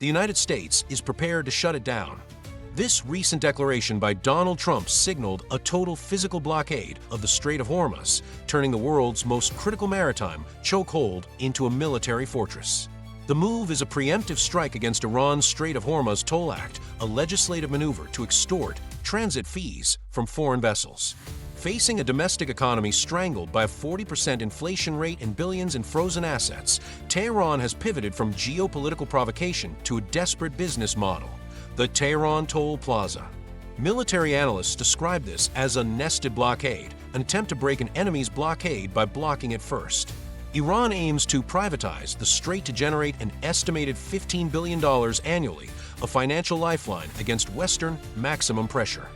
the United States is prepared to shut it down. This recent declaration by Donald Trump signaled a total physical blockade of the Strait of Hormuz, turning the world's most critical maritime chokehold into a military fortress. The move is a preemptive strike against Iran's Strait of Hormuz Toll Act, a legislative maneuver to extort transit fees from foreign vessels. Facing a domestic economy strangled by a 40% inflation rate and billions in frozen assets, Tehran has pivoted from geopolitical provocation to a desperate business model: the Tehran Toll Plaza. Military analysts describe this as a nested blockade, an attempt to break an enemy's blockade by blocking it first. Iran aims to privatize the strait to generate an estimated $15 billion annually, a financial lifeline against Western maximum pressure.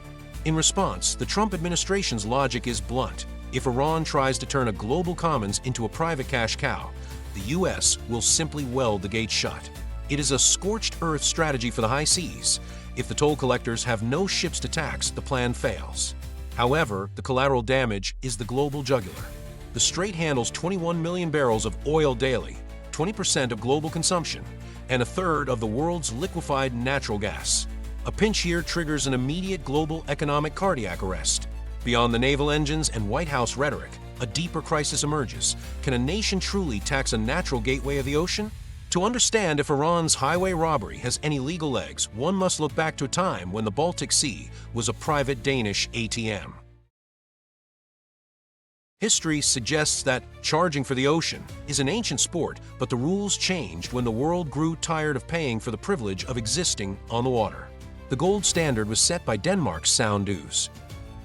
In response, the Trump administration's logic is blunt. If Iran tries to turn a global commons into a private cash cow, the U.S. will simply weld the gate shut. It is a scorched earth strategy for the high seas. If the toll collectors have no ships to tax, the plan fails. However, the collateral damage is the global jugular. The strait handles 21 million barrels of oil daily, 20% of global consumption, and a third of the world's liquefied natural gas. A pinch here triggers an immediate global economic cardiac arrest. Beyond the naval engines and White House rhetoric, a deeper crisis emerges. Can a nation truly tax a natural gateway of the ocean? To understand if Iran's highway robbery has any legal legs, one must look back to a time when the Baltic Sea was a private Danish ATM. History suggests that charging for the ocean is an ancient sport, but the rules changed when the world grew tired of paying for the privilege of existing on the water. The gold standard was set by Denmark's sound dues.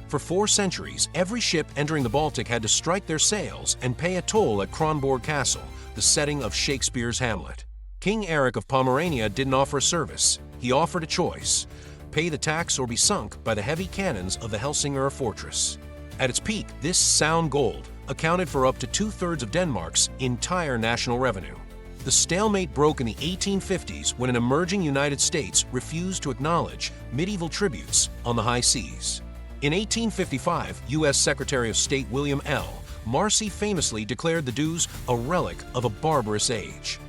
For 4 centuries, every ship entering the Baltic had to strike their sails and pay a toll at Kronborg Castle, the setting of Shakespeare's Hamlet. King Eric of Pomerania didn't offer a service. He offered a choice: pay the tax or be sunk by the heavy cannons of the Helsingør fortress. At its peak, this sound gold accounted for up to 2/3 of Denmark's entire national revenue. The stalemate broke in the 1850s when an emerging United States refused to acknowledge medieval tributes on the high seas. In 1855, U.S. Secretary of State William L. Marcy famously declared the dues a relic of a barbarous age.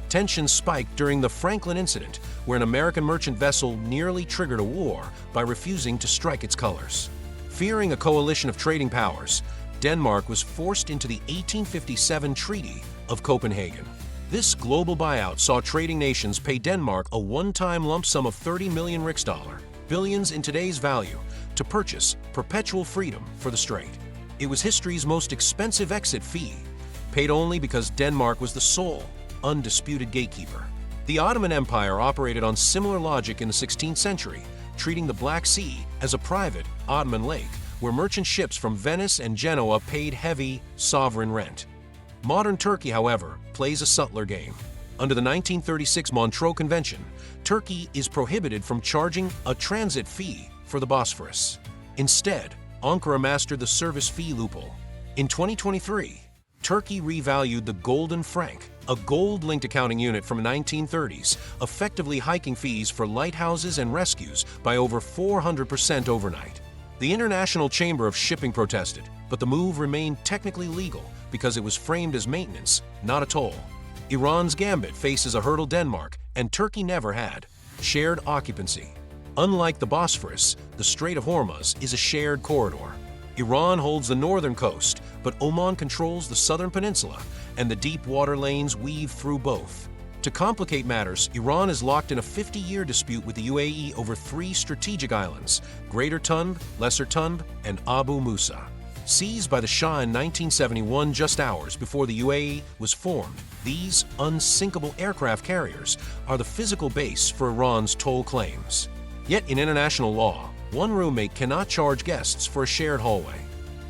Tensions spiked during the Franklin incident, where an American merchant vessel nearly triggered a war by refusing to strike its colors. Fearing a coalition of trading powers, Denmark was forced into the 1857 Treaty of Copenhagen. This global buyout saw trading nations pay Denmark a one-time lump sum of 30 million riksdaler, billions in today's value, to purchase perpetual freedom for the strait. It was history's most expensive exit fee, paid only because Denmark was the sole, undisputed gatekeeper. The Ottoman Empire operated on similar logic in the 16th century, treating the Black Sea as a private Ottoman lake, where merchant ships from Venice and Genoa paid heavy sovereign rent. Modern Turkey, however, plays a subtler game. Under the 1936 Montreux Convention, Turkey is prohibited from charging a transit fee for the Bosphorus. Instead, Ankara mastered the service fee loophole. In 2023, Turkey revalued the golden franc, a gold-linked accounting unit from the 1930s, effectively hiking fees for lighthouses and rescues by over 400% overnight. The International Chamber of Shipping protested, but the move remained technically legal because it was framed as maintenance, not a toll. Iran's gambit faces a hurdle Denmark and Turkey never had: shared occupancy. Unlike the Bosphorus, the Strait of Hormuz is a shared corridor. Iran holds the northern coast, but Oman controls the southern peninsula, and the deep water lanes weave through both. To complicate matters, Iran is locked in a 50-year dispute with the UAE over 3 strategic islands: Greater Tunb, Lesser Tunb, and Abu Musa. Seized by the Shah in 1971, just hours before the UAE was formed, these unsinkable aircraft carriers are the physical base for Iran's toll claims. Yet in international law, one roommate cannot charge guests for a shared hallway.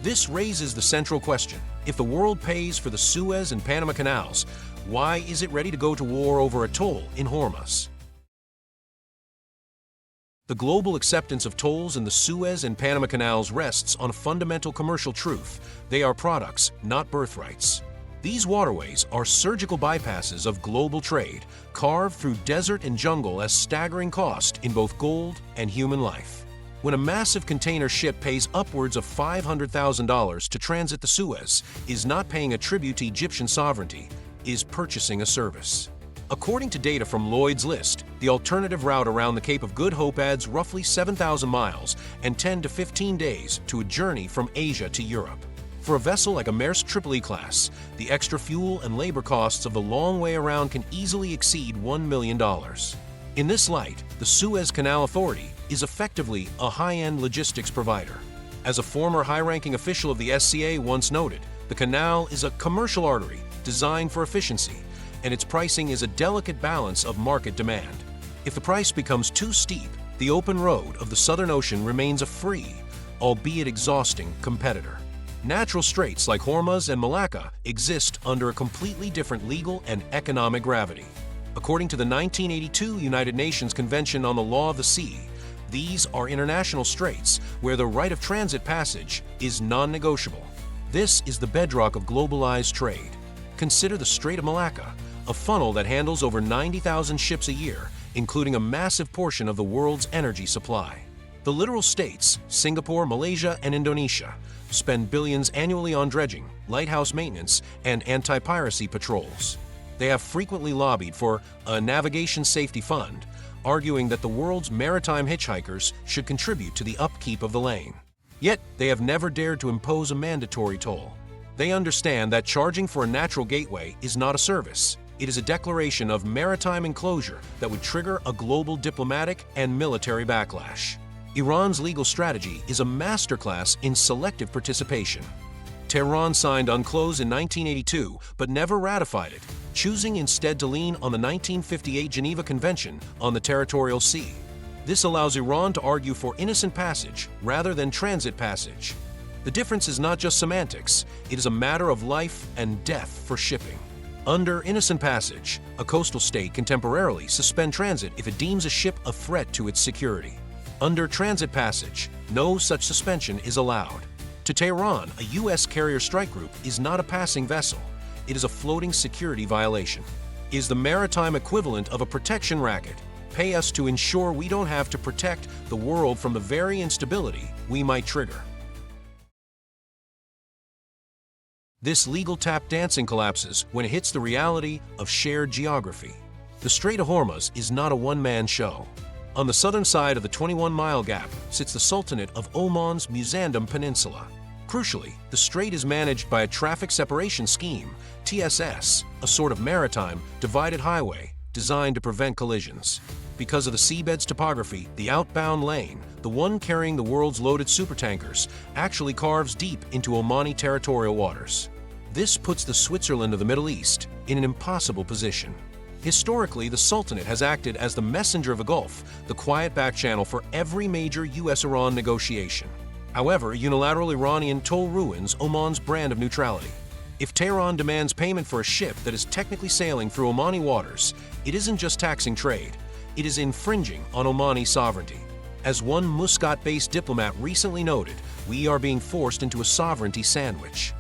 This raises the central question: if the world pays for the Suez and Panama canals, why is it ready to go to war over a toll in Hormuz? The global acceptance of tolls in the Suez and Panama canals rests on a fundamental commercial truth: they are products, not birthrights. These waterways are surgical bypasses of global trade, carved through desert and jungle at staggering cost in both gold and human life. When a massive container ship pays upwards of $500,000 to transit the Suez, is not paying a tribute to Egyptian sovereignty, is purchasing a service. According to data from Lloyd's list, the alternative route around the Cape of Good Hope adds roughly 7,000 miles and 10 to 15 days to a journey from Asia to Europe. For a vessel like a Maersk Tripoli class, the extra fuel and labor costs of the long way around can easily exceed $1 million. In this light, the Suez Canal Authority is effectively a high-end logistics provider. As a former high-ranking official of the SCA once noted, the canal is a commercial artery designed for efficiency, and its pricing is a delicate balance of market demand. If the price becomes too steep, the open road of the Southern Ocean remains a free, albeit exhausting, competitor. Natural straits like Hormuz and Malacca exist under a completely different legal and economic gravity. According to the 1982 United Nations Convention on the Law of the Sea, these are international straits where the right of transit passage is non-negotiable. This is the bedrock of globalized trade. Consider the Strait of Malacca, a funnel that handles over 90,000 ships a year, including a massive portion of the world's energy supply. The littoral states, Singapore, Malaysia, and Indonesia, spend billions annually on dredging, lighthouse maintenance, and anti-piracy patrols. They have frequently lobbied for a navigation safety fund, arguing that the world's maritime hitchhikers should contribute to the upkeep of the lane. Yet, they have never dared to impose a mandatory toll. They understand that charging for a natural gateway is not a service. It is a declaration of maritime enclosure that would trigger a global diplomatic and military backlash. Iran's legal strategy is a masterclass in selective participation. Tehran signed UNCLOS in 1982 but never ratified it, choosing instead to lean on the 1958 Geneva Convention on the Territorial Sea. This allows Iran to argue for innocent passage rather than transit passage. The difference is not just semantics, it is a matter of life and death for shipping. Under innocent passage, a coastal state can temporarily suspend transit if it deems a ship a threat to its security. Under transit passage, no such suspension is allowed. To Tehran, a U.S. carrier strike group is not a passing vessel. It is a floating security violation. It is the maritime equivalent of a protection racket. Pay us to ensure we don't have to protect the world from the very instability we might trigger. This legal tap dancing collapses when it hits the reality of shared geography. The Strait of Hormuz is not a one-man show. On the southern side of the 21-mile gap sits the Sultanate of Oman's Musandam Peninsula. Crucially, the strait is managed by a traffic separation scheme, TSS, a sort of maritime divided highway designed to prevent collisions. Because of the seabed's topography, the outbound lane, the one carrying the world's loaded supertankers, actually carves deep into Omani territorial waters. This puts the Switzerland of the Middle East in an impossible position. Historically, the Sultanate has acted as the messenger of the Gulf, the quiet back channel for every major U.S.-Iran negotiation. However, unilateral Iranian toll ruins Oman's brand of neutrality. If Tehran demands payment for a ship that is technically sailing through Omani waters, it isn't just taxing trade, it is infringing on Omani sovereignty. As one Muscat-based diplomat recently noted, we are being forced into a sovereignty sandwich.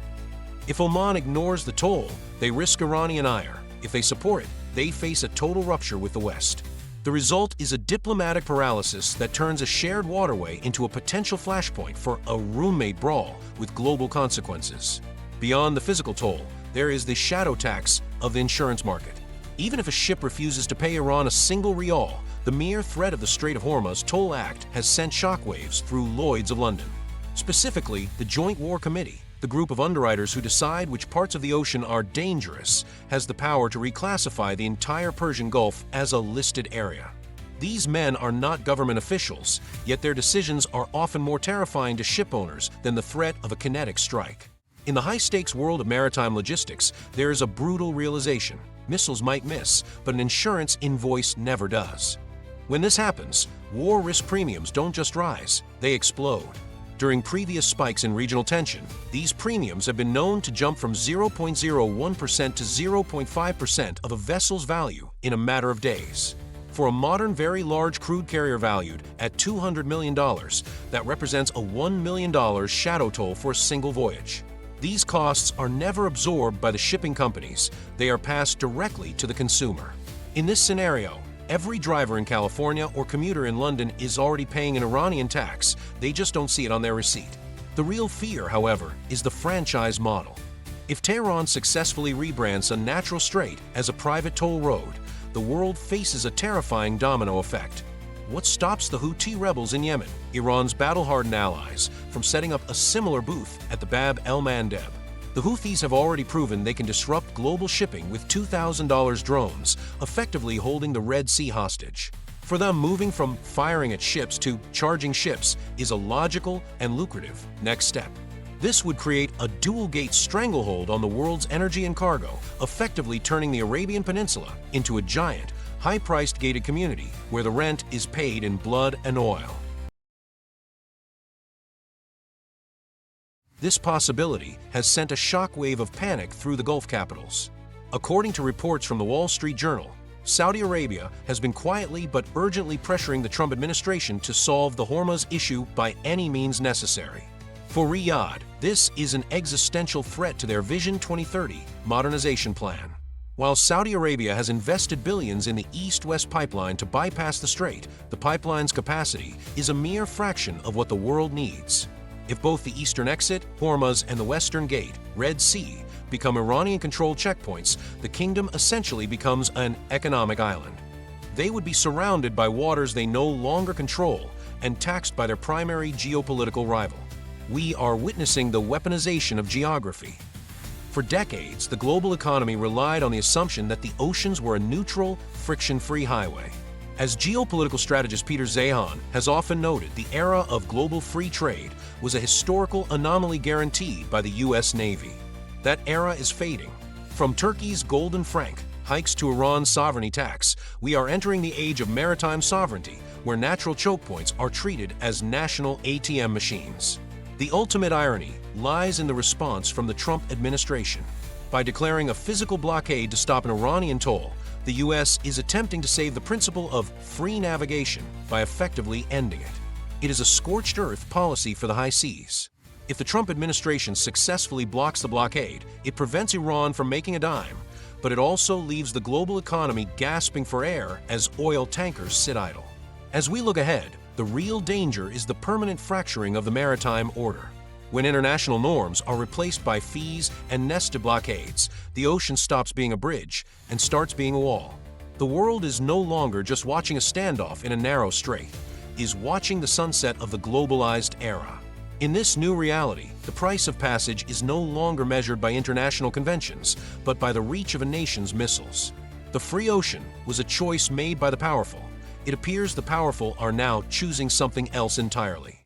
If Oman ignores the toll, they risk Iranian ire. If they support it, they face a total rupture with the West. The result is a diplomatic paralysis that turns a shared waterway into a potential flashpoint for a roommate brawl with global consequences. Beyond the physical toll, there is the shadow tax of the insurance market. Even if a ship refuses to pay Iran a single rial, the mere threat of the Strait of Hormuz Toll Act has sent shockwaves through Lloyd's of London. Specifically, the Joint War Committee, the group of underwriters who decide which parts of the ocean are dangerous, has the power to reclassify the entire Persian Gulf as a listed area. These men are not government officials, yet their decisions are often more terrifying to ship owners than the threat of a kinetic strike. In the high-stakes world of maritime logistics, there is a brutal realization. Missiles might miss, but an insurance invoice never does. When this happens, war risk premiums don't just rise, they explode. During previous spikes in regional tension, these premiums have been known to jump from 0.01% to 0.5% of a vessel's value in a matter of days. For a modern very large crude carrier valued at $200 million, that represents a $1 million shadow toll for a single voyage. These costs are never absorbed by the shipping companies, they are passed directly to the consumer. In this scenario, every driver in California or commuter in London is already paying an Iranian tax, they just don't see it on their receipt. The real fear, however, is the franchise model. If Tehran successfully rebrands a natural strait as a private toll road, the world faces a terrifying domino effect. What stops the Houthi rebels in Yemen, Iran's battle-hardened allies, from setting up a similar booth at the Bab el-Mandeb? The Houthis have already proven they can disrupt global shipping with $2,000 drones, effectively holding the Red Sea hostage. For them, moving from firing at ships to charging ships is a logical and lucrative next step. This would create a dual-gate stranglehold on the world's energy and cargo, effectively turning the Arabian Peninsula into a giant, high-priced gated community where the rent is paid in blood and oil. This possibility has sent a shockwave of panic through the Gulf capitals. According to reports from the Wall Street Journal, Saudi Arabia has been quietly but urgently pressuring the Trump administration to solve the Hormuz issue by any means necessary. For Riyadh, this is an existential threat to their Vision 2030 modernization plan. While Saudi Arabia has invested billions in the East-West pipeline to bypass the strait, the pipeline's capacity is a mere fraction of what the world needs. If both the eastern exit, Hormuz, and the western gate, Red Sea, become Iranian-controlled checkpoints, the kingdom essentially becomes an economic island. They would be surrounded by waters they no longer control and taxed by their primary geopolitical rival. We are witnessing the weaponization of geography. For decades, the global economy relied on the assumption that the oceans were a neutral, friction-free highway. As geopolitical strategist Peter Zeihan has often noted, the era of global free trade was a historical anomaly guaranteed by the U.S. Navy. That era is fading. From Turkey's golden franc hikes to Iran's sovereignty tax, we are entering the age of maritime sovereignty, where natural choke points are treated as national ATM machines. The ultimate irony lies in the response from the Trump administration. By declaring a physical blockade to stop an Iranian toll, the U.S. is attempting to save the principle of free navigation by effectively ending it. It is a scorched earth policy for the high seas. If the Trump administration successfully blocks the blockade, it prevents Iran from making a dime, but it also leaves the global economy gasping for air as oil tankers sit idle. As we look ahead, the real danger is the permanent fracturing of the maritime order. When international norms are replaced by fees and nested blockades, the ocean stops being a bridge and starts being a wall. The world is no longer just watching a standoff in a narrow strait, it is watching the sunset of the globalized era. In this new reality, the price of passage is no longer measured by international conventions, but by the reach of a nation's missiles. The free ocean was a choice made by the powerful. It appears the powerful are now choosing something else entirely.